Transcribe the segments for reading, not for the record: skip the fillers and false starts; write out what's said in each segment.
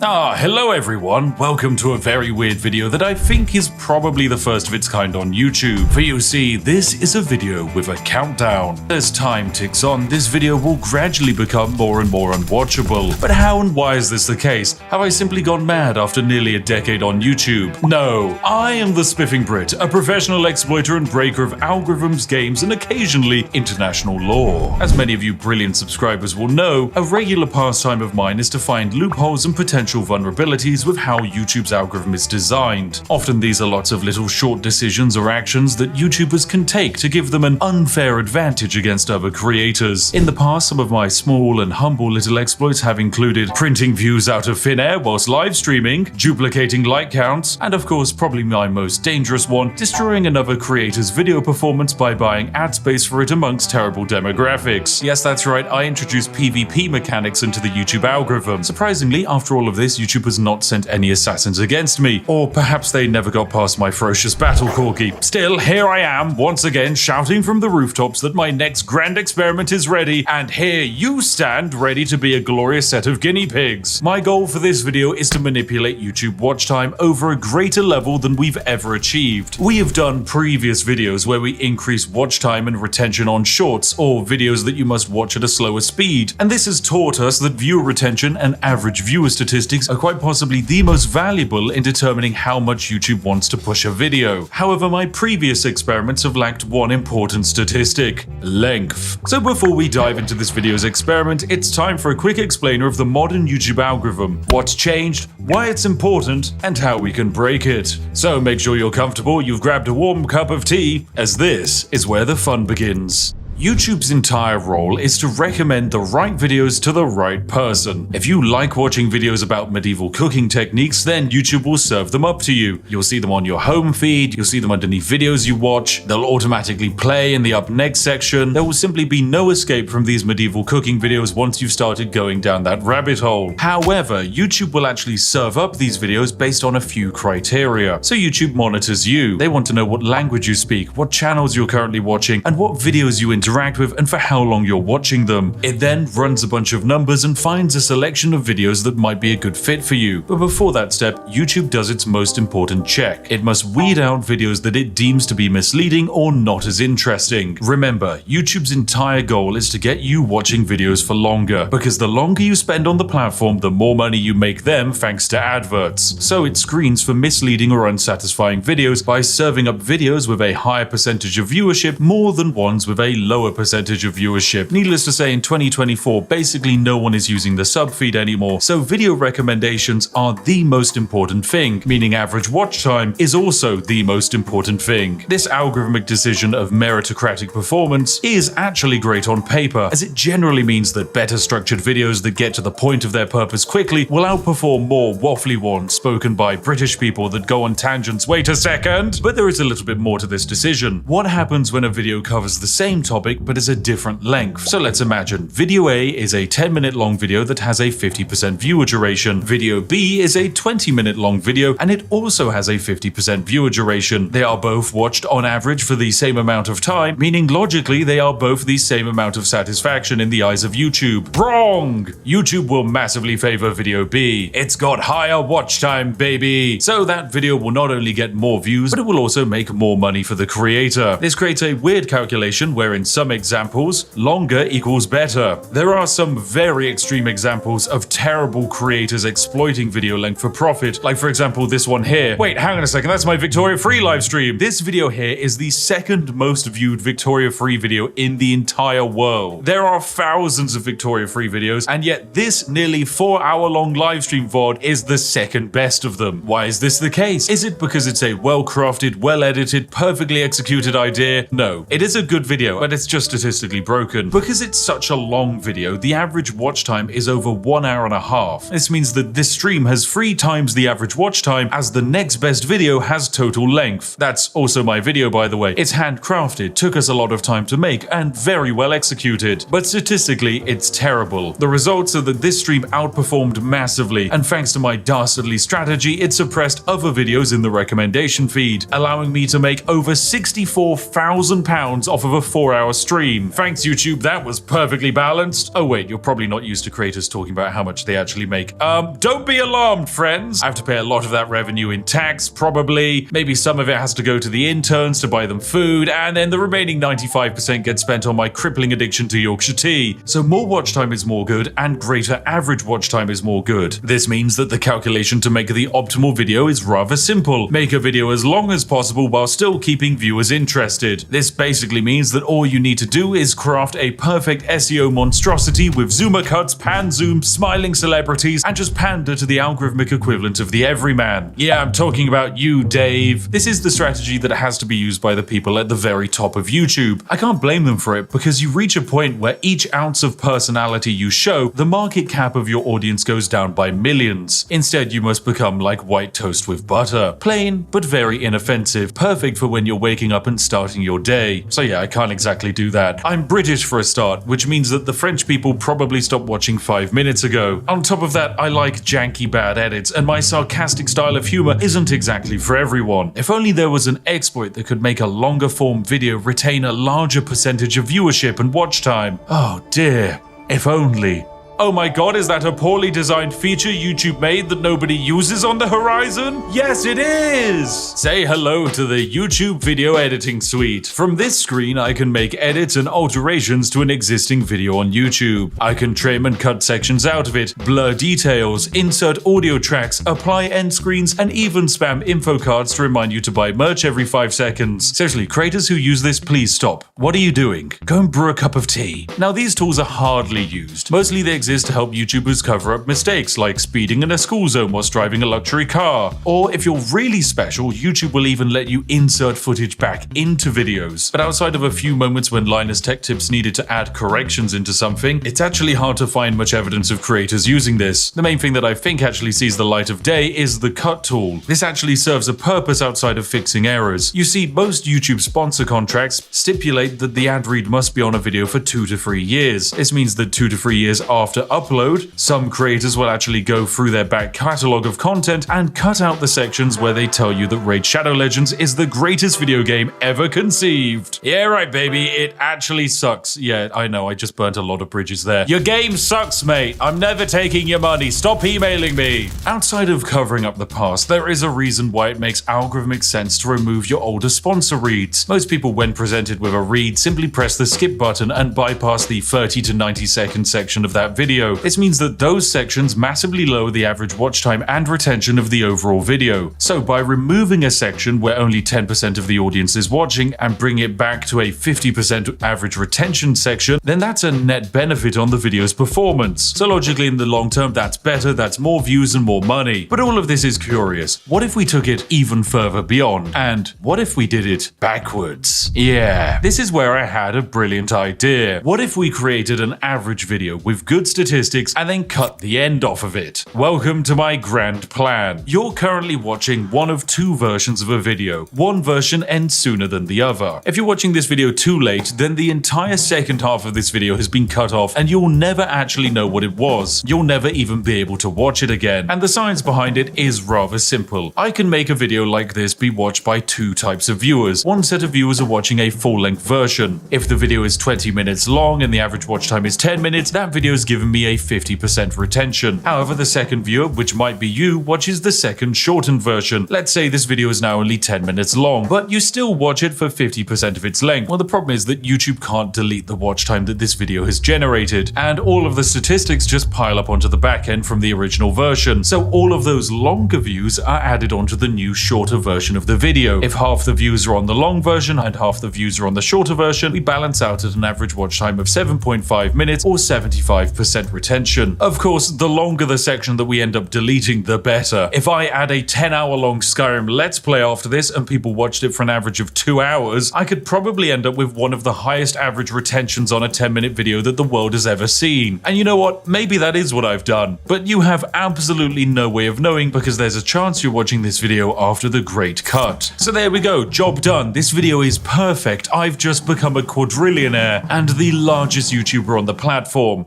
Hello everyone, welcome to a very weird video that I think is probably the first of its kind on YouTube. For you see, this is a video with a countdown. As time ticks on, this video will gradually become more and more unwatchable. But how and why is this the case? Have I simply gone mad after nearly a decade on YouTube? No, I am the Spiffing Brit, a professional exploiter and breaker of algorithms, games, and occasionally international law. As many of you brilliant subscribers will know, a regular pastime of mine is to find loopholes and potential vulnerabilities with how YouTube's algorithm is designed. Often these are lots of little short decisions or actions that YouTubers can take to give them an unfair advantage against other creators. In the past, some of my small and humble little exploits have included printing views out of thin air whilst live streaming, duplicating like counts, and of course probably my most dangerous one, destroying another creator's video performance by buying ad space for it amongst terrible demographics. Yes, that's right, I introduced PvP mechanics into the YouTube algorithm. Surprisingly, after all of this, YouTube has not sent any assassins against me. Or perhaps they never got past my ferocious battle corgi. Still, here I am, once again shouting from the rooftops that my next grand experiment is ready, and here you stand ready to be a glorious set of guinea pigs. My goal for this video is to manipulate YouTube watch time over a greater level than we've ever achieved. We have done previous videos where we increase watch time and retention on shorts, or videos that you must watch at a slower speed, and this has taught us that viewer retention and average viewer statistics are quite possibly the most valuable in determining how much YouTube wants to push a video. However, my previous experiments have lacked one important statistic: length. So before we dive into this video's experiment, it's time for a quick explainer of the modern YouTube algorithm, what's changed, why it's important, and how we can break it. So make sure you're comfortable, you've grabbed a warm cup of tea, as this is where the fun begins. YouTube's entire role is to recommend the right videos to the right person. If you like watching videos about medieval cooking techniques, then YouTube will serve them up to you. You'll see them on your home feed, you'll see them underneath videos you watch, they'll automatically play in the up next section. There will simply be no escape from these medieval cooking videos once you've started going down that rabbit hole. However, YouTube will actually serve up these videos based on a few criteria. So YouTube monitors you. They want to know what language you speak, what channels you're currently watching, and what videos you interact with and for how long you're watching them. It then runs a bunch of numbers and finds a selection of videos that might be a good fit for you. But before that step, YouTube does its most important check. It must weed out videos that it deems to be misleading or not as interesting. Remember, YouTube's entire goal is to get you watching videos for longer, because the longer you spend on the platform, the more money you make them thanks to adverts. So it screens for misleading or unsatisfying videos by serving up videos with a higher percentage of viewership more than ones with a lower percentage of viewership. Needless to say, in 2024, basically no one is using the sub feed anymore, so video recommendations are the most important thing, meaning average watch time is also the most important thing. This algorithmic decision of meritocratic performance is actually great on paper, as it generally means that better structured videos that get to the point of their purpose quickly will outperform more waffly ones spoken by British people that go on tangents. Wait a second! But there is a little bit more to this decision. What happens when a video covers the same topic but is a different length? So let's imagine video A is a 10-minute long video that has a 50% viewer duration. Video B is a 20-minute long video and it also has a 50% viewer duration. They are both watched on average for the same amount of time, meaning logically they are both the same amount of satisfaction in the eyes of YouTube. Wrong! YouTube will massively favor video B. It's got higher watch time, baby! So that video will not only get more views, but it will also make more money for the creator. This creates a weird calculation where in some examples, longer equals better. There are some very extreme examples of terrible creators exploiting video length for profit, like for example this one here. Wait, hang on a second, that's my Victoria Free live stream. This video here is the second most viewed Victoria Free video in the entire world. There are thousands of Victoria Free videos, and yet this nearly 4-hour-long live stream VOD is the second best of them. Why is this the case? Is it because it's a well-crafted, well-edited, perfectly executed idea? No, it is a good video, but it's just statistically broken. Because it's such a long video, the average watch time is over 1 hour and a half. This means that this stream has 3 times the average watch time as the next best video has total length. That's also my video, by the way. It's handcrafted, took us a lot of time to make, and very well executed. But statistically, it's terrible. The results are that this stream outperformed massively, and thanks to my dastardly strategy, it suppressed other videos in the recommendation feed, allowing me to make over £64,000 off of a 4-hour 2-hour stream. Thanks YouTube, that was perfectly balanced. Oh wait, you're probably not used to creators talking about how much they actually make. Don't be alarmed, friends. I have to pay a lot of that revenue in tax, probably. Maybe some of it has to go to the interns to buy them food, and then the remaining 95% gets spent on my crippling addiction to Yorkshire tea. So more watch time is more good, and greater average watch time is more good. This means that the calculation to make the optimal video is rather simple. Make a video as long as possible while still keeping viewers interested. This basically means that all you need to do is craft a perfect SEO monstrosity with zoomer cuts, pan zoom, smiling celebrities, and just pander to the algorithmic equivalent of the everyman. Yeah, I'm talking about you, Dave. This is the strategy that has to be used by the people at the very top of YouTube. I can't blame them for it, because you reach a point where each ounce of personality you show, the market cap of your audience goes down by millions. Instead, you must become like white toast with butter. Plain, but very inoffensive. Perfect for when you're waking up and starting your day. So yeah, I can't exactly do that. I'm British for a start, which means that the French people probably stopped watching 5 minutes ago. On top of that, I like janky bad edits, and my sarcastic style of humor isn't exactly for everyone. If only there was an exploit that could make a longer form video retain a larger percentage of viewership and watch time. Oh dear, if only. Oh my god, is that a poorly designed feature YouTube made that nobody uses on the horizon? Yes, it is! Say hello to the YouTube Video Editing Suite. From this screen, I can make edits and alterations to an existing video on YouTube. I can trim and cut sections out of it, blur details, insert audio tracks, apply end screens, and even spam info cards to remind you to buy merch every 5 seconds. Seriously, creators who use this, please stop. What are you doing? Go and brew a cup of tea. Now, these tools are hardly used. Mostly they exist to help YouTubers cover up mistakes like speeding in a school zone whilst driving a luxury car. Or if you're really special, YouTube will even let you insert footage back into videos. But outside of a few moments when Linus Tech Tips needed to add corrections into something, it's actually hard to find much evidence of creators using this. The main thing that I think actually sees the light of day is the cut tool. This actually serves a purpose outside of fixing errors. You see, most YouTube sponsor contracts stipulate that the ad read must be on a video for 2 to 3 years. This means that 2 to 3 years after upload, some creators will actually go through their back catalogue of content and cut out the sections where they tell you that Raid Shadow Legends is the greatest video game ever conceived. Yeah, right, baby, it actually sucks. Yeah, I know, I just burnt a lot of bridges there. Your game sucks, mate. I'm never taking your money. Stop emailing me. Outside of covering up the past, there is a reason why it makes algorithmic sense to remove your older sponsor reads. Most people, when presented with a read, simply press the skip button and bypass the 30 to 90 second section of that video. This means that those sections massively lower the average watch time and retention of the overall video. So by removing a section where only 10% of the audience is watching and bring it back to a 50% average retention section, then that's a net benefit on the video's performance. So logically in the long term, that's better, that's more views and more money. But all of this is curious. What if we took it even further beyond? And what if we did it backwards? Yeah, this is where I had a brilliant idea. What if we created an average video with good statistics and then cut the end off of it? Welcome to my grand plan. You're currently watching one of 2 versions of a video. One version ends sooner than the other. If you're watching this video too late, then the entire second half of this video has been cut off and you'll never actually know what it was. You'll never even be able to watch it again. And the science behind it is rather simple. I can make a video like this be watched by 2 types of viewers. One set of viewers are watching a full-length version. If the video is 20 minutes long and the average watch time is 10 minutes, that video has given me a 50% retention. However, the second viewer, which might be you, watches the second shortened version. Let's say this video is now only 10 minutes long, but you still watch it for 50% of its length. Well, the problem is that YouTube can't delete the watch time that this video has generated, and all of the statistics just pile up onto the back end from the original version. So all of those longer views are added onto the new shorter version of the video. If half the views are on the long version and half the views are on the shorter version, we balance out at an average watch time of 7.5 minutes or 75% retention. Of course, the longer the section that we end up deleting, the better. If I add a 10-hour long Skyrim Let's Play after this and people watched it for an average of 2 hours, I could probably end up with one of the highest average retentions on a 10-minute video that the world has ever seen. And you know what? Maybe that is what I've done. But you have absolutely no way of knowing because there's a chance you're watching this video after the great cut. So there we go, job done. This video is perfect. I've just become a quadrillionaire and the largest YouTuber on the platform.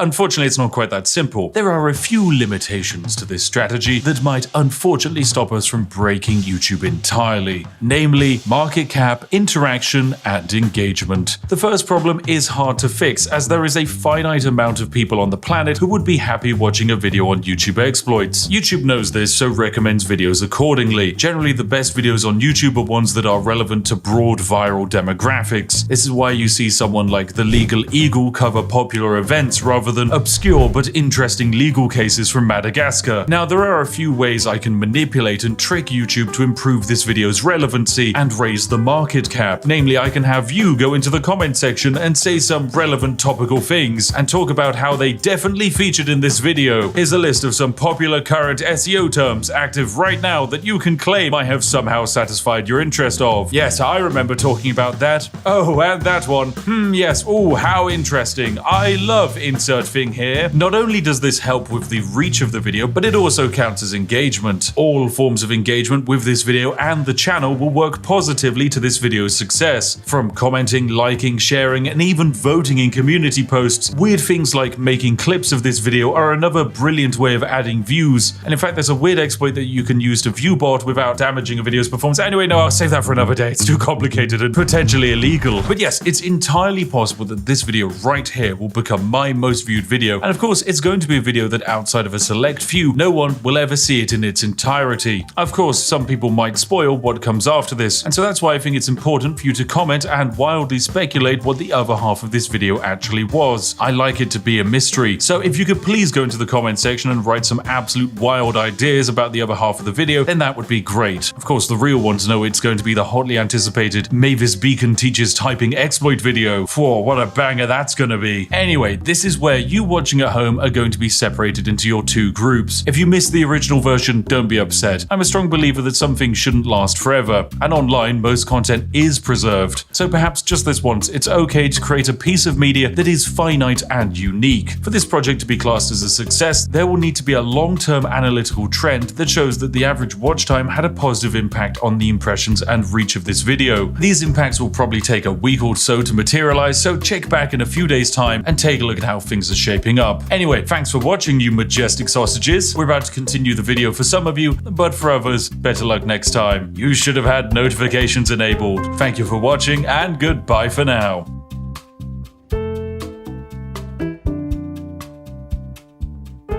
unfortunately it's not quite that simple. There are a few limitations to this strategy that might unfortunately stop us from breaking YouTube entirely, namely market cap, interaction, and engagement. The first problem is hard to fix, as there is a finite amount of people on the planet who would be happy watching a video on YouTube exploits. YouTube knows this, so recommends videos accordingly. Generally, the best videos on YouTube are ones that are relevant to broad viral demographics. This is why you see someone like the Legal Eagle cover popular events rather than obscure but interesting legal cases from Madagascar. Now, there are a few ways I can manipulate and trick YouTube to improve this video's relevancy and raise the market cap. Namely, I can have you go into the comment section and say some relevant topical things and talk about how they definitely featured in this video. Here's a list of some popular current SEO terms active right now that you can claim I have somehow satisfied your interest of. Yes, I remember talking about that. Oh, and that one. Yes. Oh, how interesting. I love insert thing here. Not only does this help with the reach of the video, but it also counts as engagement. All forms of engagement with this video and the channel will work positively to this video's success. From commenting, liking, sharing, and even voting in community posts, weird things like making clips of this video are another brilliant way of adding views. And in fact, there's a weird exploit that you can use to view bot without damaging a video's performance. Anyway, no, I'll save that for another day. It's too complicated and potentially illegal. But yes, it's entirely possible that this video right here will become my most viewed video. And of course, it's going to be a video that outside of a select few, no one will ever see it in its entirety. Of course, some people might spoil what comes after this. And so that's why I think it's important for you to comment and wildly speculate what the other half of this video actually was. I like it to be a mystery. So if you could please go into the comment section and write some absolute wild ideas about the other half of the video, then that would be great. Of course, the real ones know it's going to be the hotly anticipated Mavis Beacon teaches typing exploit video. Whoa, what a banger that's gonna be. Anyway, this is where you watching at home are going to be separated into your two groups. If you missed the original version, don't be upset. I'm a strong believer that some things shouldn't last forever, and online most content is preserved. So perhaps just this once, it's okay to create a piece of media that is finite and unique. For this project to be classed as a success, there will need to be a long-term analytical trend that shows that the average watch time had a positive impact on the impressions and reach of this video. These impacts will probably take a week or so to materialize, so check back in a few days' time and take a look at how things are shaping up. Anyway, thanks for watching, you majestic sausages. We're about to continue the video for some of you, but for others, better luck next time. You should have had notifications enabled. Thank you for watching, and goodbye for now.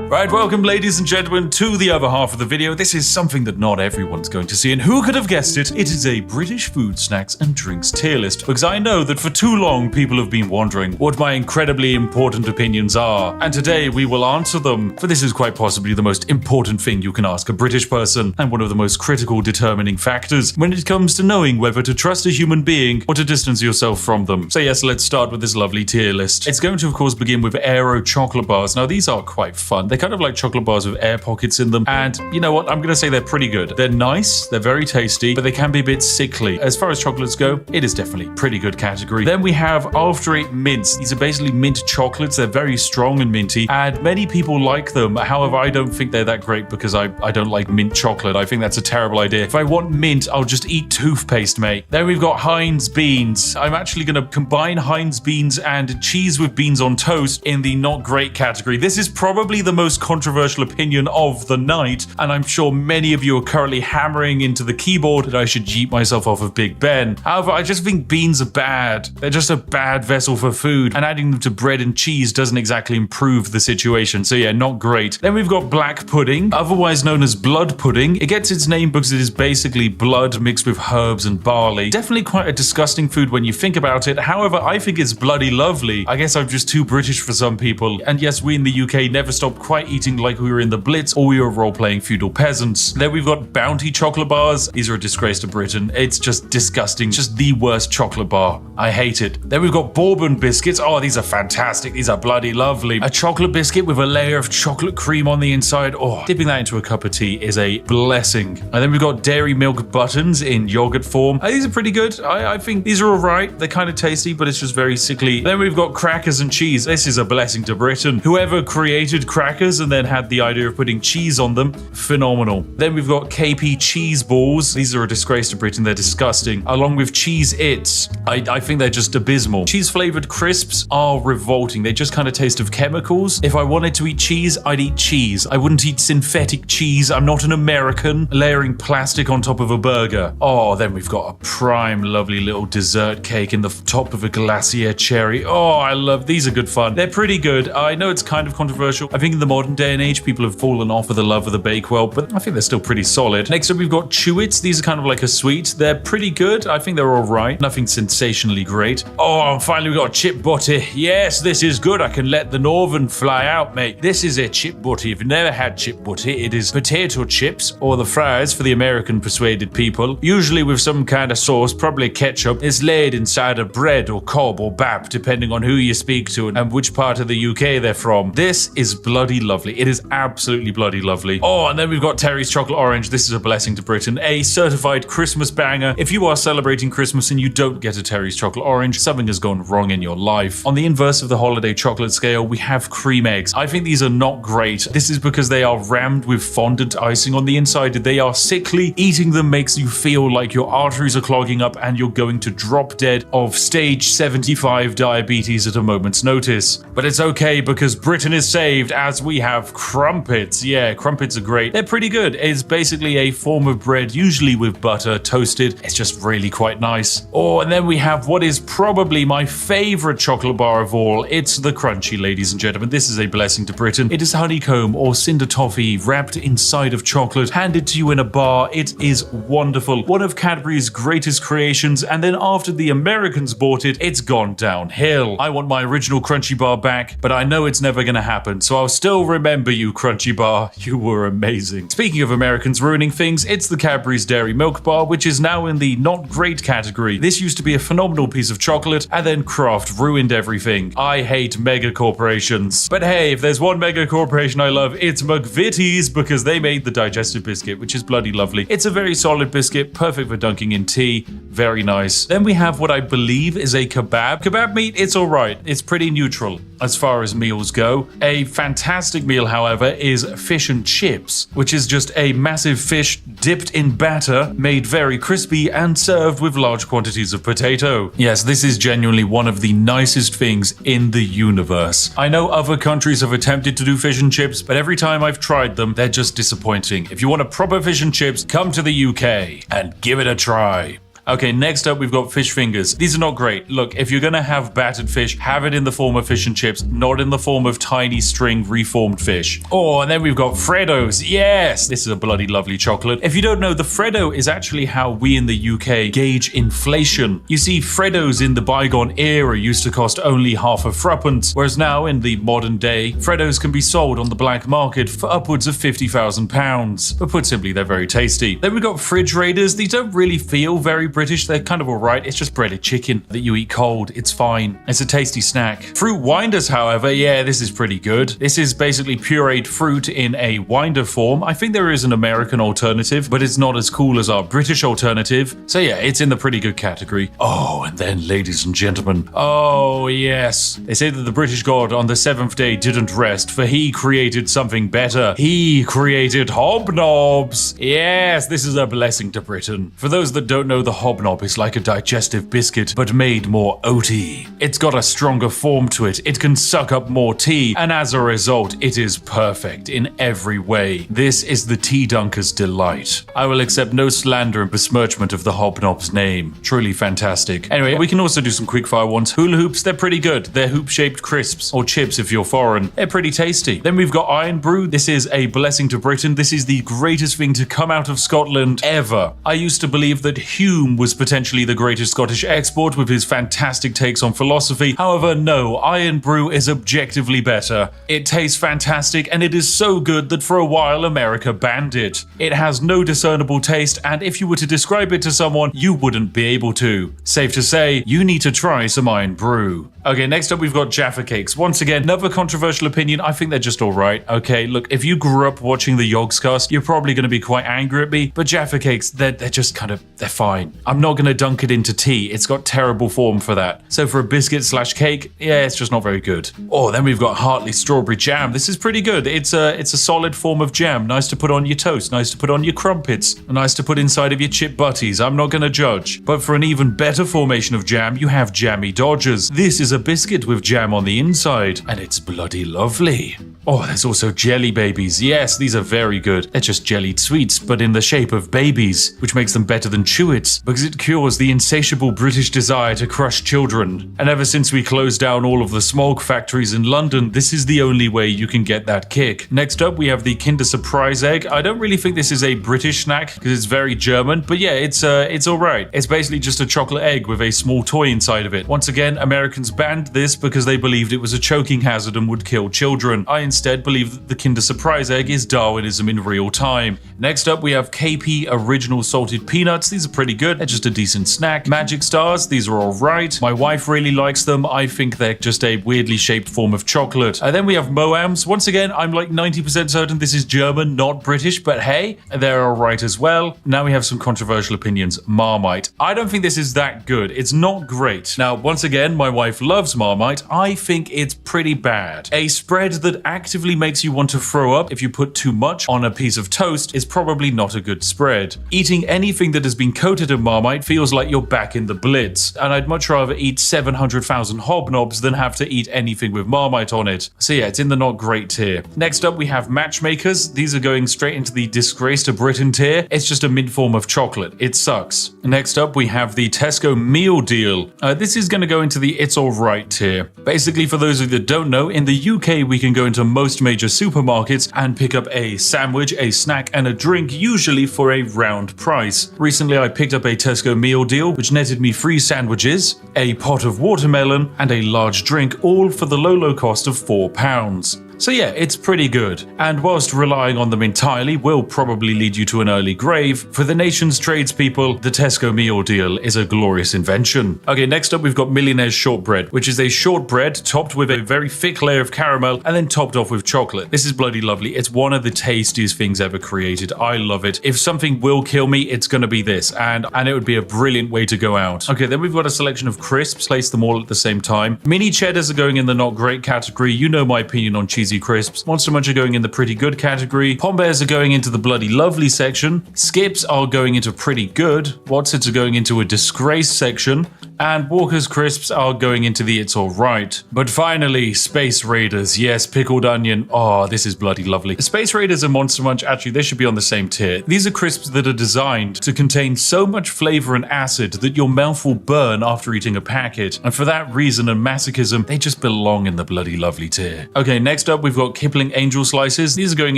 Right, welcome ladies and gentlemen to the other half of the video. This is something that not everyone's going to see, and who could have guessed it? It is a British food, snacks and drinks tier list, because I know that for too long people have been wondering what my incredibly important opinions are, and today we will answer them, for this is quite possibly the most important thing you can ask a British person, and one of the most critical determining factors when it comes to knowing whether to trust a human being or to distance yourself from them. So yes, let's start with this lovely tier list. It's going to of course begin with Aero chocolate bars. Now these are quite fun. They're kind of like chocolate bars with air pockets in them, and you know what, I'm gonna say they're pretty good. They're nice, they're very tasty, but they can be a bit sickly. As far as chocolates go, it is definitely pretty good category. Then we have After Eight mints. These are basically mint chocolates. They're very strong and minty, and many people like them. However, I don't think they're that great because I don't like mint chocolate. I think that's a terrible idea. If I want mint, I'll just eat toothpaste, mate. Then we've got Heinz beans. I'm actually gonna combine Heinz beans and cheese with beans on toast in the not great category. This is probably the most controversial opinion of the night, and I'm sure many of you are currently hammering into the keyboard that I should yeet myself off of Big Ben. However, I just think beans are bad. They're just a bad vessel for food, and adding them to bread and cheese doesn't exactly improve the situation. So yeah, not great. Then we've got black pudding, otherwise known as blood pudding. It gets its name because it is basically blood mixed with herbs and barley. Definitely quite a disgusting food when you think about it. However, I think it's bloody lovely. I guess I'm just too British for some people. And yes, we in the UK never stopped quite eating like we were in the Blitz or we were role-playing feudal peasants. Then we've got Bounty chocolate bars. These are a disgrace to Britain. It's just disgusting. Just the worst chocolate bar. I hate it. Then we've got Bourbon biscuits. Oh, these are fantastic. These are bloody lovely. A chocolate biscuit with a layer of chocolate cream on the inside. Oh, dipping that into a cup of tea is a blessing. And then we've got dairy milk buttons in yogurt form. These are pretty good. I think these are all right. They're kind of tasty, but it's just very sickly. Then we've got crackers and cheese. This is a blessing to Britain. Whoever created crackers fingers and then had the idea of putting cheese on them. Phenomenal. Then we've got KP cheese balls. These are a disgrace to Britain. They're disgusting. Along with Cheez-Its. I think they're just abysmal. Cheese flavored crisps are revolting. They just kind of taste of chemicals. If I wanted to eat cheese, I'd eat cheese. I wouldn't eat synthetic cheese. I'm not an American layering plastic on top of a burger. Oh, then we've got a prime lovely little dessert cake in the top of a glacier cherry. Oh, I love these. Are good fun. They're pretty good. I know it's kind of controversial. I think in the modern day and age, people have fallen off of the love of the Bakewell, but I think they're still pretty solid. Next up, we've got Chew-Its. These are kind of like a sweet. They're pretty good. I think they're all right. Nothing sensationally great. Oh, and finally, we've got chip butty. Yes, this is good. I can let the northern fly out, mate. This is a chip butty. If you've never had chip butty, it is potato chips or the fries for the American persuaded people, usually with some kind of sauce, probably ketchup. It's laid inside of bread or cob or bap, depending on who you speak to and which part of the UK they're from. This is bloody lovely. It is absolutely bloody lovely. Oh, and then we've got Terry's Chocolate Orange. This is a blessing to Britain. A certified Christmas banger. If you are celebrating Christmas and you don't get a Terry's Chocolate Orange, something has gone wrong in your life. On the inverse of the holiday chocolate scale, we have cream eggs. I think these are not great. This is because they are rammed with fondant icing on the inside. They are sickly. Eating them makes you feel like your arteries are clogging up and you're going to drop dead of stage 75 diabetes at a moment's notice. But it's okay because Britain is saved as we have crumpets. Yeah, crumpets are great. They're pretty good. It's basically a form of bread, usually with butter, toasted. It's just really quite nice. Oh, and then we have what is probably my favorite chocolate bar of all. It's the Crunchy, ladies and gentlemen. This is a blessing to Britain. It is honeycomb or cinder toffee wrapped inside of chocolate, handed to you in a bar. It is wonderful. One of Cadbury's greatest creations, and then after the Americans bought it, it's gone downhill. I want my original Crunchy bar back, but I know it's never gonna happen, so I'll still remember you, Crunchy bar. You were amazing. Speaking of Americans ruining things, it's the Cadbury's Dairy Milk Bar, which is now in the not great category. This used to be a phenomenal piece of chocolate, and then Kraft ruined everything. I hate mega corporations. But hey, if there's one mega corporation I love, it's McVitie's, because they made the digestive biscuit, which is bloody lovely. It's a very solid biscuit, perfect for dunking in tea. Very nice. Then we have what I believe is a kebab. Kebab meat, it's alright. It's pretty neutral as far as meals go. A fantastic meal, however, is fish and chips, which is just a massive fish dipped in batter, made very crispy and served with large quantities of potato. Yes, this is genuinely one of the nicest things in the universe. I know other countries have attempted to do fish and chips, but every time I've tried them, they're just disappointing. If you want a proper fish and chips, come to the UK and give it a try. Okay, next up we've got fish fingers. These are not great. Look, if you're gonna have battered fish, have it in the form of fish and chips, not in the form of tiny string reformed fish. Oh, and then we've got Freddos. Yes, this is a bloody lovely chocolate. If you don't know, the Freddo is actually how we in the UK gauge inflation. You see, Freddos in the bygone era used to cost only half a threepence, whereas now in the modern day, Freddos can be sold on the black market for upwards of £50,000. But put simply, they're very tasty. Then we've got Fridge Raiders. These don't really feel very British. They're kind of alright. It's just breaded chicken that you eat cold. It's fine. It's a tasty snack. Fruit Winders, however, yeah, this is pretty good. This is basically pureed fruit in a winder form. I think there is an American alternative, but it's not as cool as our British alternative. So yeah, it's in the pretty good category. Oh, and then, ladies and gentlemen, oh yes, they say that the British god on the seventh day didn't rest, for he created something better. He created hobnobs. Yes, this is a blessing to Britain. For those that don't know, the hobnob is like a digestive biscuit, but made more oaty. It's got a stronger form to it, it can suck up more tea, and as a result, it is perfect in every way. This is the tea dunker's delight. I will accept no slander and besmirchment of the hobnob's name. Truly fantastic. Anyway, we can also do some quickfire ones. Hula hoops, they're pretty good. They're hoop-shaped crisps, or chips if you're foreign. They're pretty tasty. Then we've got Iron Brew. This is a blessing to Britain. This is the greatest thing to come out of Scotland ever. I used to believe that Hume was potentially the greatest Scottish export with his fantastic takes on philosophy. However, no, Iron Brew is objectively better. It tastes fantastic, and it is so good that for a while America banned it. It has no discernible taste, and if you were to describe it to someone, you wouldn't be able to. Safe to say, you need to try some Iron Brew. Okay, next up we've got Jaffa Cakes. Once again, another controversial opinion. I think they're just alright. Okay, look, if you grew up watching the Yogscast, you're probably going to be quite angry at me, but Jaffa Cakes, they're just kind of, they're fine. I'm not going to dunk it into tea. It's got terrible form for that. So for a biscuit slash cake, yeah, it's just not very good. Oh, then we've got Hartley Strawberry Jam. This is pretty good. It's a solid form of jam. Nice to put on your toast, nice to put on your crumpets, nice to put inside of your chip butties. I'm not going to judge. But for an even better formation of jam, you have Jammy Dodgers. This is a biscuit with jam on the inside, and it's bloody lovely. Oh, there's also Jelly Babies. Yes, these are very good. They're just jellied sweets, but in the shape of babies, which makes them better than Chewits, because it cures the insatiable British desire to crush children. And ever since we closed down all of the smog factories in London, this is the only way you can get that kick. Next up, we have the Kinder Surprise Egg. I don't really think this is a British snack, because it's very German, but yeah, it's alright. It's basically just a chocolate egg with a small toy inside of it. Once again, Americans banned this because they believed it was a choking hazard and would kill children. I instead believe that the Kinder Surprise Egg is Darwinism in real time. Next up, we have KP Original Salted Peanuts. These are pretty good. They're just a decent snack. Magic Stars, these are alright. My wife really likes them. I think they're just a weirdly shaped form of chocolate. And then we have Moams. Once again, I'm like 90% certain this is German, not British, but hey, they're alright as well. Now we have some controversial opinions. Marmite. I don't think this is that good. It's not great. Now, once again, my wife loves Marmite. I think it's pretty bad. A spread that actively makes you want to throw up if you put too much on a piece of toast is probably not a good spread. Eating anything that has been coated in Marmite feels like you're back in the Blitz, and I'd much rather eat 700,000 hobnobs than have to eat anything with Marmite on it. So yeah, it's in the not great tier. Next up, we have Matchmakers. These are going straight into the disgrace to Britain tier. It's just a mint form of chocolate. It sucks. Next up, we have the Tesco Meal Deal. This is going to go into the It's Alright tier. Basically, for those of you that don't know, in the UK, we can go into most major supermarkets and pick up a sandwich, a snack, and a drink, usually for a round price. Recently, I picked up a Tesco Meal Deal, which netted me 3 sandwiches, a pot of watermelon, and a large drink, all for the low cost of £4. So yeah, it's pretty good. And whilst relying on them entirely will probably lead you to an early grave, for the nation's tradespeople, the Tesco Meal Deal is a glorious invention. Okay, next up we've got Millionaire's Shortbread, which is a shortbread topped with a very thick layer of caramel and then topped off with chocolate. This is bloody lovely. It's one of the tastiest things ever created. I love it. If something will kill me, it's gonna be this, and it would be a brilliant way to go out. Okay, then we've got a selection of crisps, place them all at the same time. Mini cheddars are going in the not great category. You know my opinion on cheesy crisps. Monster Munch are going in the pretty good category. Pom Bears are going into the bloody lovely section. Skips are going into pretty good. Wotsits are going into a disgrace section. And Walker's Crisps are going into the It's Alright. But finally, Space Raiders. Yes, pickled onion. Oh, this is bloody lovely. Space Raiders and Monster Munch, actually, they should be on the same tier. These are crisps that are designed to contain so much flavor and acid that your mouth will burn after eating a packet. And for that reason and masochism, they just belong in the bloody lovely tier. Okay, next up, we've got Kipling Angel Slices. These are going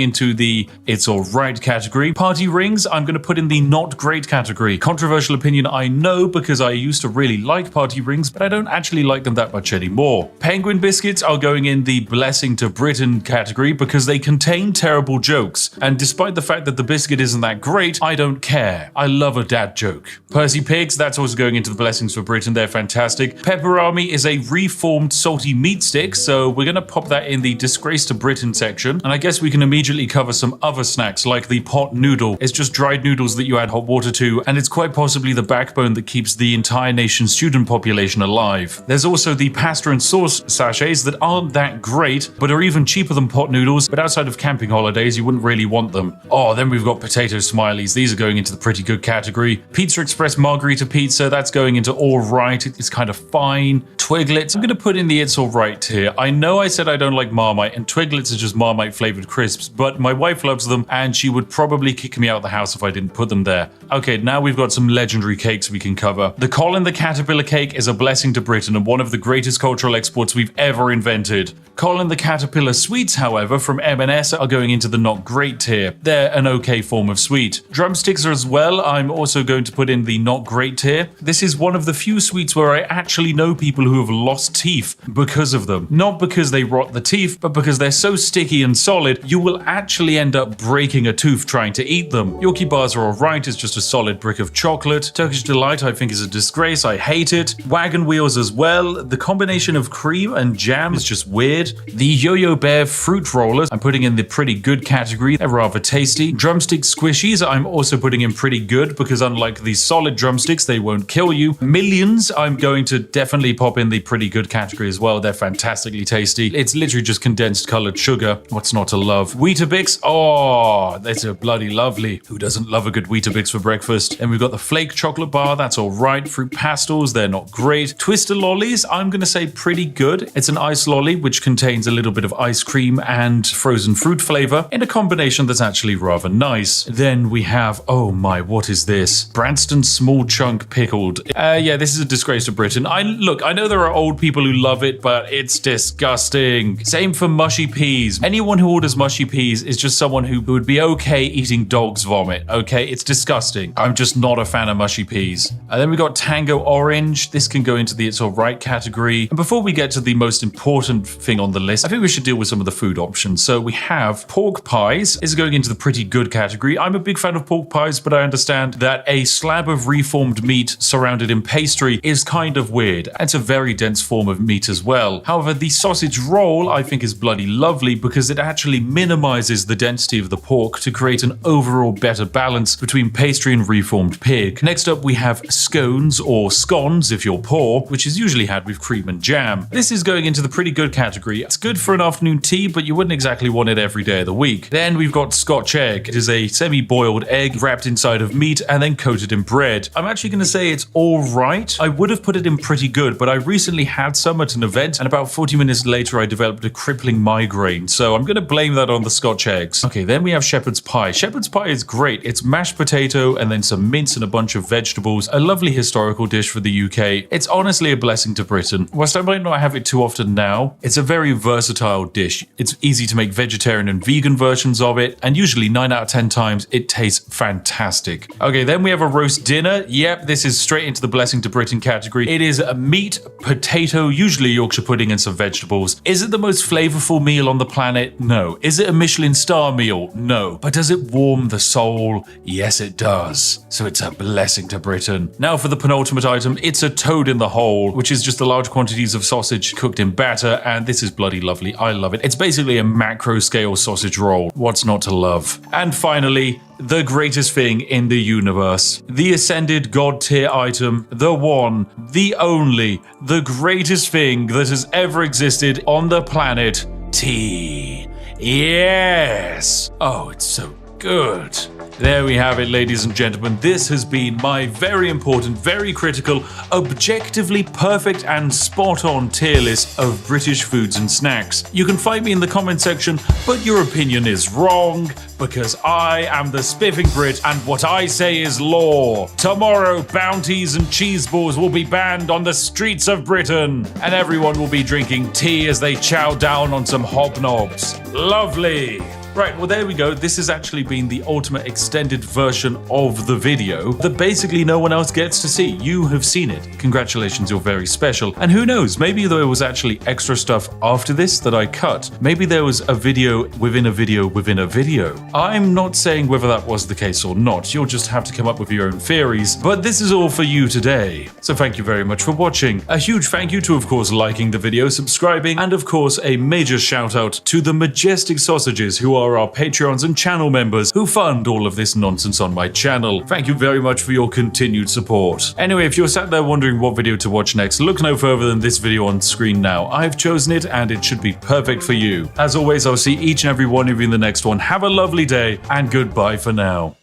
into the It's Alright category. Party Rings, I'm going to put in the not great category. Controversial opinion, I know, because I used to really like Party Rings, but I don't actually like them that much anymore. Penguin Biscuits are going in the Blessing to Britain category because they contain terrible jokes. And despite the fact that the biscuit isn't that great, I don't care. I love a dad joke. Percy Pigs, that's also going into the Blessings for Britain. They're fantastic. Pepperami is a reformed salty meat stick, so we're going to pop that in the Disgrace to Britain section. And I guess we can immediately cover some other snacks like the pot noodle. It's just dried noodles that you add hot water to, and it's quite possibly the backbone that keeps the entire nation's student population alive. There's also the pasta and sauce sachets that aren't that great, but are even cheaper than pot noodles, but outside of camping holidays, you wouldn't really want them. Oh, then we've got potato smileys. These are going into the pretty good category. Pizza Express Margarita Pizza, that's going into alright. It's kind of fine. Twiglets, I'm going to put in the It's Alright tier. I know I said I don't like Marmite, and Twiglets are just Marmite flavored crisps, but my wife loves them, and she would probably kick me out of the house if I didn't put them there. Okay, now we've got some legendary cakes we can cover. The Colin the Caterpillar cake is a blessing to Britain and one of the greatest cultural exports we've ever invented. Colin the Caterpillar sweets, however, from M&S are going into the not great tier. They're an okay form of sweet. Drumsticks are as well. I'm also going to put in the not great tier. This is one of the few sweets where I actually know people who have lost teeth because of them. Not because they rot the teeth, but because they're so sticky and solid, you will actually end up breaking a tooth trying to eat them. Yorkie bars are alright, it's just a solid brick of chocolate. Turkish Delight I think is a disgrace, I hate hate it. Wagon wheels as well. The combination of cream and jam is just weird. The Yo-Yo Bear fruit rollers I'm putting in the pretty good category. They're rather tasty. Drumstick squishies I'm also putting in pretty good because unlike these solid drumsticks, they won't kill you. Millions I'm going to definitely pop in the pretty good category as well. They're fantastically tasty. It's literally just condensed colored sugar. What's not to love? Weetabix. Oh, that's a bloody lovely. Who doesn't love a good Weetabix for breakfast? And we've got the flake chocolate bar. That's all right. Fruit pastels. They're not great. Twister lollies. I'm going to say pretty good. It's an ice lolly which contains a little bit of ice cream and frozen fruit flavor in a combination that's actually rather nice. Then we have, oh my, what is this? Branston small chunk pickled. Yeah, this is a disgrace to Britain. I know there are old people who love it, but it's disgusting. Same for mushy peas. Anyone who orders mushy peas is just someone who would be okay eating dog's vomit. Okay, it's disgusting. I'm just not a fan of mushy peas. And then we got Tango Orange. This can go into the it's alright category. And before we get to the most important thing on the list, I think we should deal with some of the food options. So we have pork pies. This is going into the pretty good category. I'm a big fan of pork pies, but I understand that a slab of reformed meat surrounded in pastry is kind of weird. It's a very dense form of meat as well. However, the sausage roll I think is bloody lovely because it actually minimizes the density of the pork to create an overall better balance between pastry and reformed pig. Next up, we have scones or scones if you're poor, which is usually had with cream and jam. This is going into the pretty good category. It's good for an afternoon tea, but you wouldn't exactly want it every day of the week. Then we've got Scotch egg. It is a semi-boiled egg wrapped inside of meat and then coated in bread. I'm actually going to say it's all right. I would have put it in pretty good, but I recently had some at an event and about 40 minutes later I developed a crippling migraine, so I'm going to blame that on the Scotch eggs. Okay, then we have shepherd's pie. Shepherd's pie is great. It's mashed potato and then some mince and a bunch of vegetables. A lovely historical dish for the UK. It's honestly a blessing to Britain. Whilst I might not have it too often now, it's a very versatile dish. It's easy to make vegetarian and vegan versions of it, and usually 9 out of 10 times it tastes fantastic. Okay, then we have a roast dinner. Yep, this is straight into the blessing to Britain category. It is a meat, potato, usually Yorkshire pudding and some vegetables. Is it the most flavorful meal on the planet? No. Is it a Michelin star meal? No. But does it warm the soul? Yes, it does. So it's a blessing to Britain. Now for the penultimate item, it's a toad in the hole, which is just the large quantities of sausage cooked in batter, and this is bloody lovely. I love it. It's basically a macro scale sausage roll. What's not to love? And finally, the greatest thing in the universe. The ascended god tier item, the one, the only, the greatest thing that has ever existed on the planet, tea. Yes! Oh, it's so good. There we have it, ladies and gentlemen. This has been my very important, very critical, objectively perfect and spot-on tier list of British foods and snacks. You can fight me in the comment section, but your opinion is wrong, because I am the Spiffing Brit, and what I say is law. Tomorrow, bounties and cheese balls will be banned on the streets of Britain, and everyone will be drinking tea as they chow down on some hobnobs. Lovely. Right, well there we go. This has actually been the ultimate extended version of the video that basically no one else gets to see. You have seen it. Congratulations, you're very special. And who knows, maybe there was actually extra stuff after this that I cut. Maybe there was a video within a video within a video. I'm not saying whether that was the case or not. You'll just have to come up with your own theories. But this is all for you today. So thank you very much for watching. A huge thank you to, of course, liking the video, subscribing, and of course, a major shout out to the majestic sausages who are our Patreons and channel members who fund all of this nonsense on my channel. Thank you very much for your continued support. Anyway, if you're sat there wondering what video to watch next, look no further than this video on screen now. I've chosen it and it should be perfect for you. As always, I'll see each and every one of you in the next one. Have a lovely day and goodbye for now.